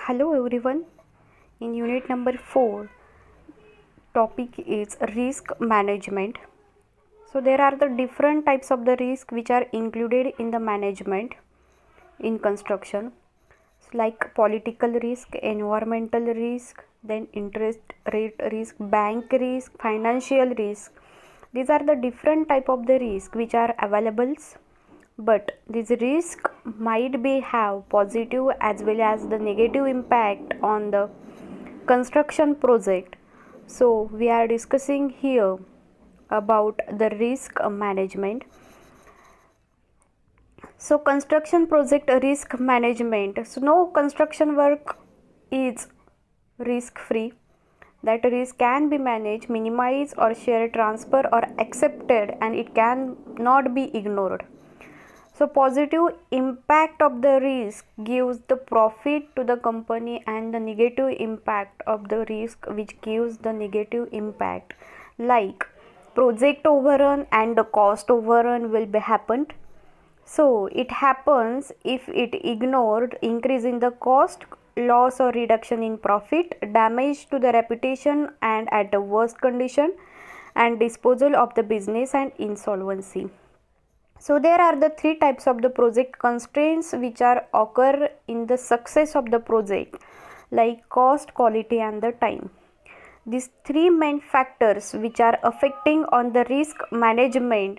Hello everyone. In unit number 4, topic is risk management. So there are the different types of the risk which are included in the management in construction, like political risk, environmental risk, then interest rate risk, bank risk, financial risk. These are the different type of the risk which are available, but this risk might be have positive as well as the negative impact on the construction project. So we are discussing here about the risk management. So construction project risk management. So no construction work is risk free. That risk can be managed, minimized or share transfer or accepted, and it can not be ignored. So positive impact of the risk gives the profit to the company, and the negative impact of the risk which gives the negative impact, like project overrun and the cost overrun will be happened. So it happens if it ignored increase in the cost, loss or reduction in profit, damage to the reputation and at the worst condition, and disposal of the business and insolvency. So there are the three types of the project constraints which are occur in the success of the project, like cost, quality and the time. These three main factors which are affecting on the risk management.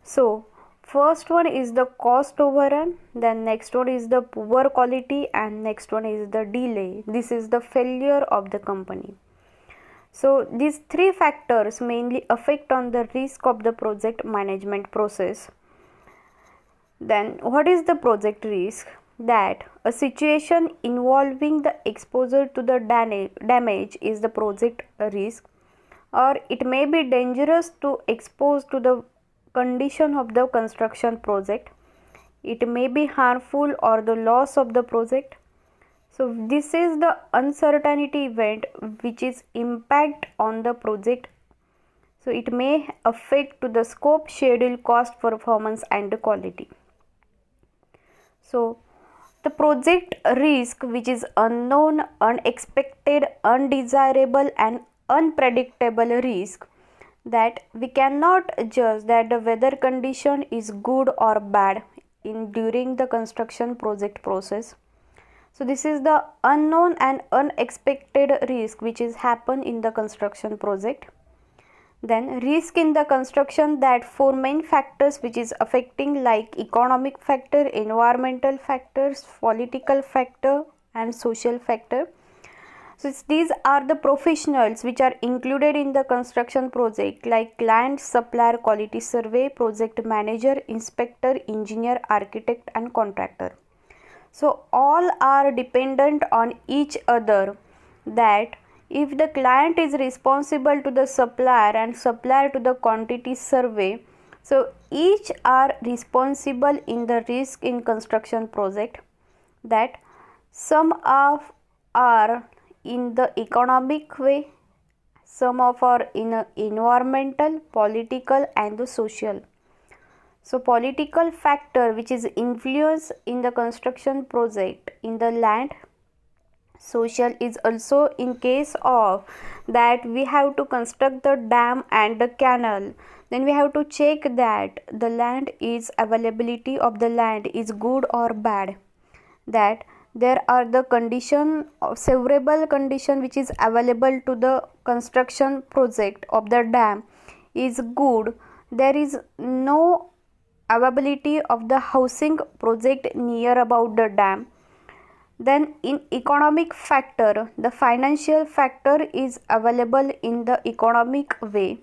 So first one is the cost overrun, then next one is the poor quality, and next one is the delay. This is the failure of the company. So these three factors mainly affect on the risk of the project management process. Then what is the project risk? That a situation involving the exposure to the damage is the project risk, or it may be dangerous to expose to the condition of the construction project. It may be harmful or the loss of the project. So this is the uncertainty event which is impact on the project. So it may affect to the scope, schedule, cost, performance and the quality. So the project risk which is unknown, unexpected, undesirable and unpredictable risk, that we cannot judge that the weather condition is good or bad in during the construction project process. So this is the unknown and unexpected risk which is happen in the construction project. Then risk in the construction, that four main factors which is affecting, like economic factor, environmental factors, political factor and social factor. So these are the professionals which are included in the construction project, like client, supplier, quality survey, project manager, inspector, engineer, architect and contractor. So all are dependent on each other, that if the client is responsible to the supplier and supplier to the quantity survey, so each are responsible in the risk in construction project, that some of are in the economic way, some of are in a environmental, political and the social. So political factor which is influence in the construction project in the land. Social is also in case of that we have to construct the dam and the canal, then we have to check that the land is availability of the land is good or bad, that there are the condition of favorable condition which is available to the construction project of the dam is good, there is no availability of the housing project near about the dam. Then in economic factor, the financial factor is available in the economic way,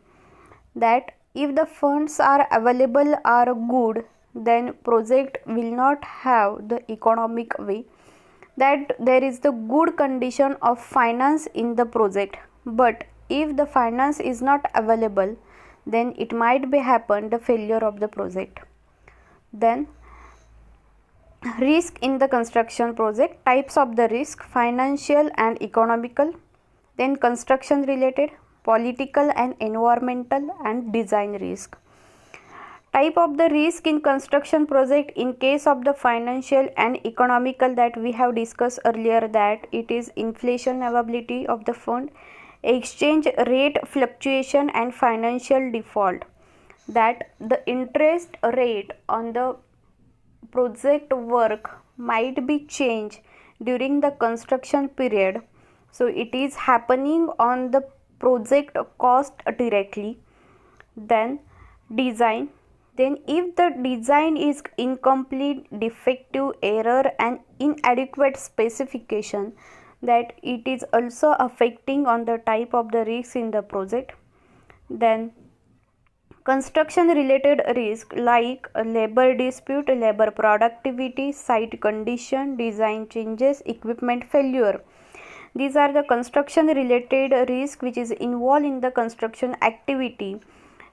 that if the funds are available are good, then project will not have the economic way, that there is the good condition of finance in the project. But if the finance is not available, then it might be happen the failure of the project. Then risk in the construction project, types of the risk, financial and economical, then construction related, political and environmental and design risk. Type of the risk in construction project in case of the financial and economical, that we have discussed earlier, that it is inflation availability of the fund, exchange rate fluctuation, and financial default. That the interest rate on the project work might be changed during the construction period, so it is happening on the project cost directly. Then design, then if the design is incomplete, defective, error, and inadequate specification, that it is also affecting on the type of the risk in the project. Then construction related risk like labor dispute, labor productivity, site condition, design changes, equipment failure. These are the construction related risk which is involved in the construction activity.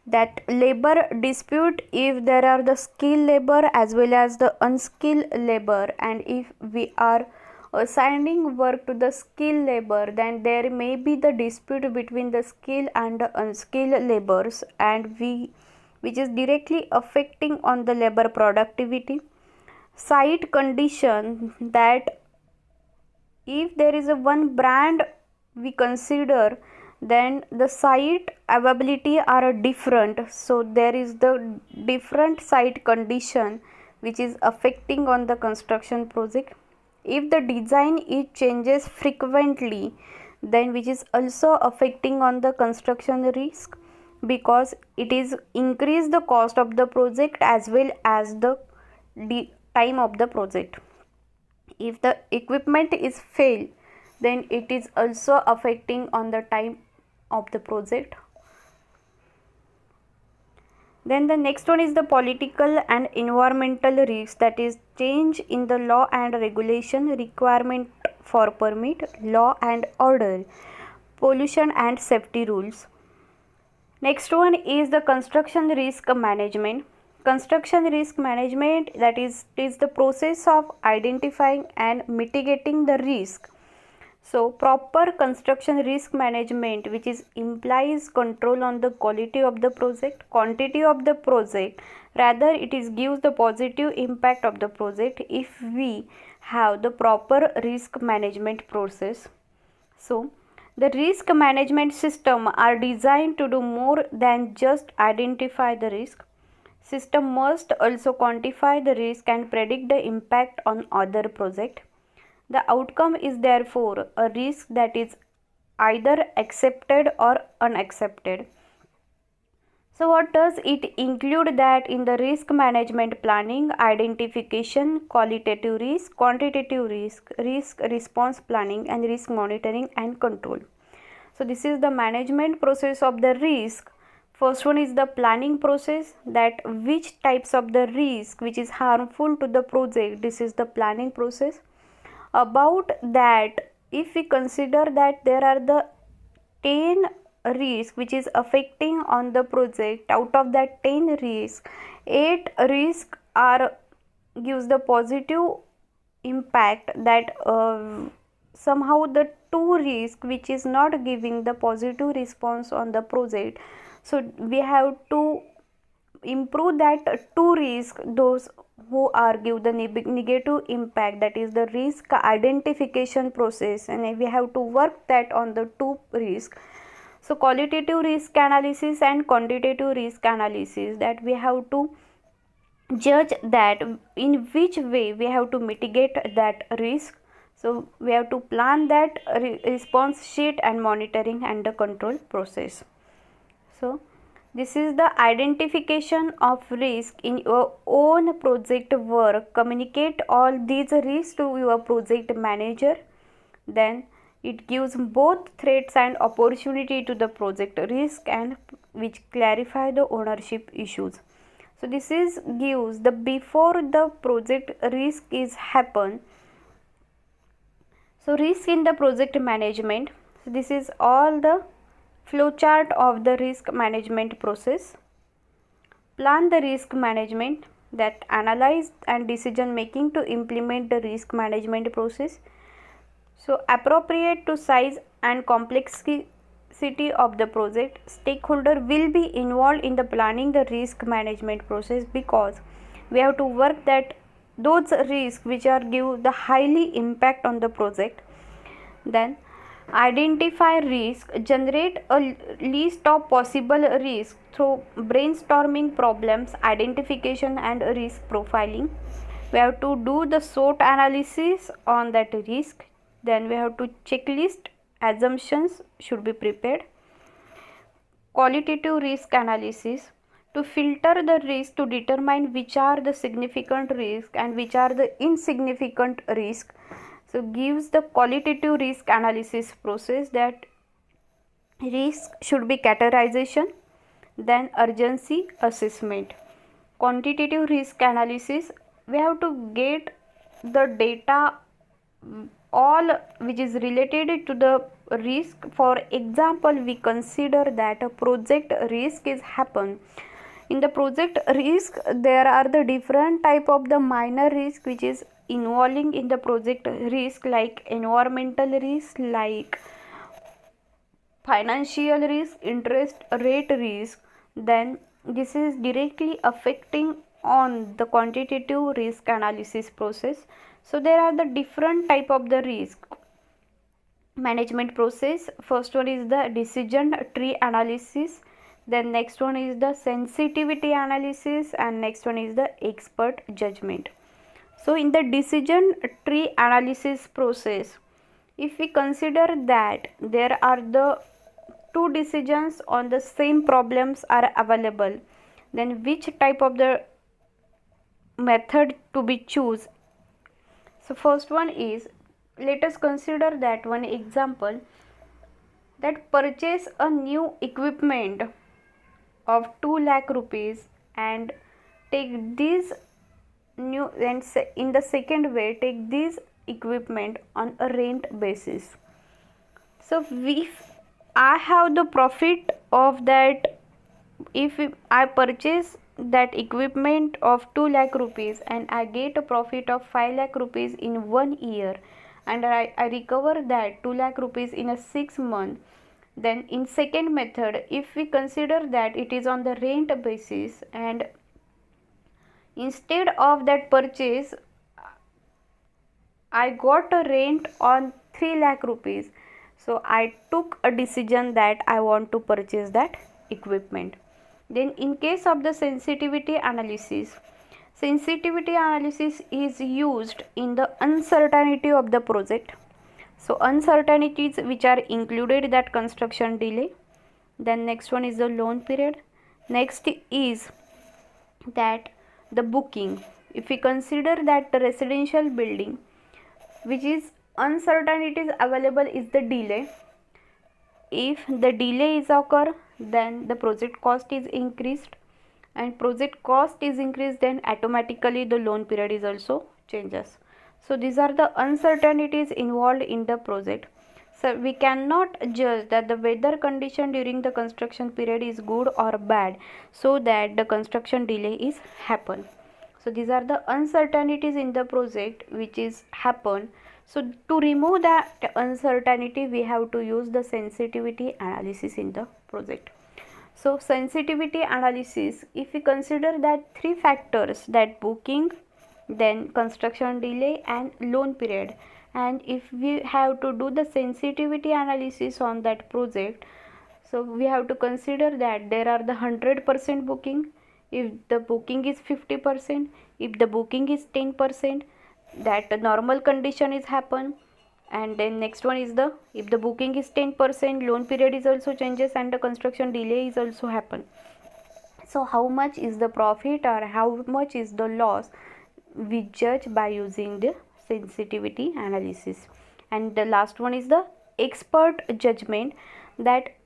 That labor dispute, if there are the skilled labor as well as the unskilled labor, and if we are assigning work to the skilled labor, then there may be the dispute between the skilled and the unskilled laborers, and which is directly affecting on the labor productivity. Site condition, that if there is a one brand we consider, then the site availability are different, so there is the different site condition which is affecting on the construction project. If the design it changes frequently, then which is also affecting on the construction risk, because it is increase the cost of the project as well as the time of the project. If the equipment is failed, then it is also affecting on the time of the project. Then the next one is the political and environmental risks, that is change in the law and regulation, requirement for permit, law and order, pollution and safety rules. Next one is the construction risk management. Construction risk management, that is the process of identifying and mitigating the risk. So proper construction risk management, which is implies control on the quality of the project, quantity of the project, rather it is gives the positive impact of the project if we have the proper risk management process. So the risk management system are designed to do more than just identify the risk. System must also quantify the risk and predict the impact on other project. The outcome is therefore a risk that is either accepted or unaccepted. So what does it include? That in the risk management planning, identification, qualitative risk, quantitative risk, risk response planning, and risk monitoring and control. So this is the management process of the risk. First one is the planning process, that which types of the risk which is harmful to the project, this is the planning process. About that, if we consider that there are the 10 risks which is affecting on the project, out of that 10 risks, 8 risks are gives the positive impact, that somehow the 2 risk which is not giving the positive response on the project, so we have to improve that 2 risk, those who are give the negative impact, that is the risk identification process, and we have to work that on the 2 risk. So qualitative risk analysis and quantitative risk analysis, that we have to judge that in which way we have to mitigate that risk. So we have to plan that response sheet and monitoring and the control process. So this is the identification of risk in your own project work. Communicate all these risks to your project manager. Then it gives both threats and opportunity to the project risk, and which clarify the ownership issues. So this is gives the before the project risk is happen. So risk in the project management. So this is all the flowchart of the risk management process. Plan the risk management, that analyze and decision making to implement the risk management process. So appropriate to size and complexity complexity of the project, stakeholder will be involved in the planning the risk management process, because we have to work that those risks which are give the highly impact on the project. Then identify risk, generate a list of possible risks through brainstorming problems identification and risk profiling. We have to do the SWOT analysis on that risk. Then we have to checklist assumptions should be prepared. Qualitative risk analysis, to filter the risk to determine which are the significant risk and which are the insignificant risk. So gives the qualitative risk analysis process, that risk should be categorization, then urgency assessment. Quantitative risk analysis, we have to get the data all which is related to the risk. For example, we consider that a project risk is happen. In the project risk, there are the different type of the minor risk which is involving in the project risk, like environmental risk, like financial risk, interest rate risk. Then this is directly affecting on the quantitative risk analysis process. So there are the different type of the risk management process. First one is the decision tree analysis, then next one is the sensitivity analysis, and next one is the expert judgment. So in the decision tree analysis process, if we consider that there are the two decisions on the same problems are available, then which type of the method to be choose. So first one is, let us consider that one example, that purchase a new equipment of 2 lakh rupees and take this new, and in the second way take this equipment on a rent basis. So if I have the profit of that, if I purchase that equipment of 2 lakh rupees and I get a profit of 5 lakh rupees in 1 year, and I recover that 2 lakh rupees in a 6 month, then in second method, if we consider that it is on the rent basis, and instead of that purchase I got a rent on 3 lakh rupees, so I took a decision that I want to purchase that equipment. Then in case of the sensitivity analysis is used in the uncertainty of the project. So uncertainties which are included, that construction delay, then next one is the loan period, next is that the booking. If we consider that the residential building which is uncertainties available is the delay, if the delay is occur, then the project cost is increased, and project cost is increased, then automatically the loan period is also changes. So these are the uncertainties involved in the project. So we cannot judge that the weather condition during the construction period is good or bad, so that the construction delay is happen. So these are the uncertainties in the project which is happen. So to remove that uncertainty, we have to use the sensitivity analysis in the project. So sensitivity analysis, if we consider that 3 factors, that booking, then construction delay and loan period, and if we have to do the sensitivity analysis on that project, so we have to consider that there are the 100% booking, if the booking is 50%, if the booking is 10%, that the normal condition is happen. And then next one is the, if the booking is 10%, loan period is also changes and the construction delay is also happen. So how much is the profit or how much is the loss, we judge by using the sensitivity analysis. And the last one is the expert judgment, that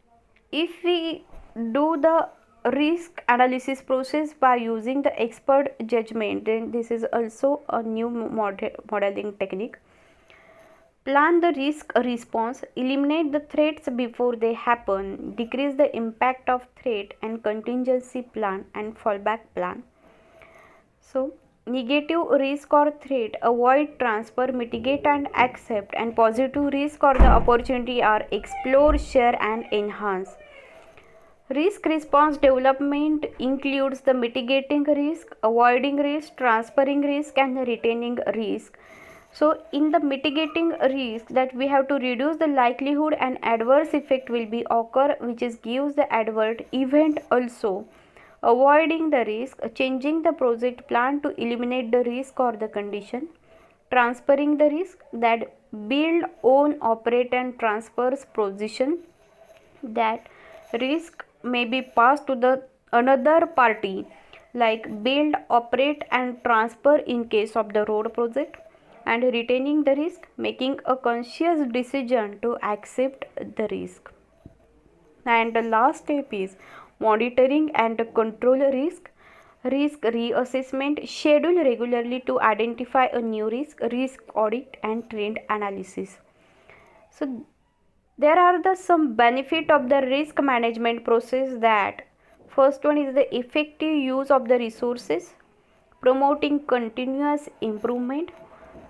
if we do the risk analysis process by using the expert judgment, then this is also a new modeling technique. Plan the risk response, eliminate the threats before they happen, decrease the impact of threat, and contingency plan and fallback plan. So negative risk or threat, avoid, transfer, mitigate, and accept. And positive risk or the opportunity are explore, share, and enhance. Risk response development includes the mitigating risk, avoiding risk, transferring risk, and retaining risk. So, in the mitigating risk, that we have to reduce the likelihood and adverse effect will be occur, which is gives the adverse event also. Avoiding the risk, changing the project plan to eliminate the risk or the condition. Transferring the risk, that build, own, operate, and transfers position, that risk may be passed to the another party, like build, operate, and transfer in case of the road project. And retaining the risk, making a conscious decision to accept the risk. And the last step is monitoring and control risk. Risk reassessment, schedule regularly to identify a new risk audit, and trend analysis. So there are the some benefit of the risk management process, that first one is the effective use of the resources, promoting continuous improvement,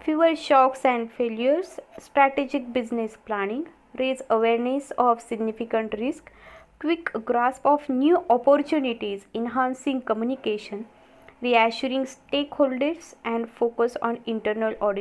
fewer shocks and failures, strategic business planning, raise awareness of significant risk, quick grasp of new opportunities, enhancing communication, reassuring stakeholders, and focus on internal audit.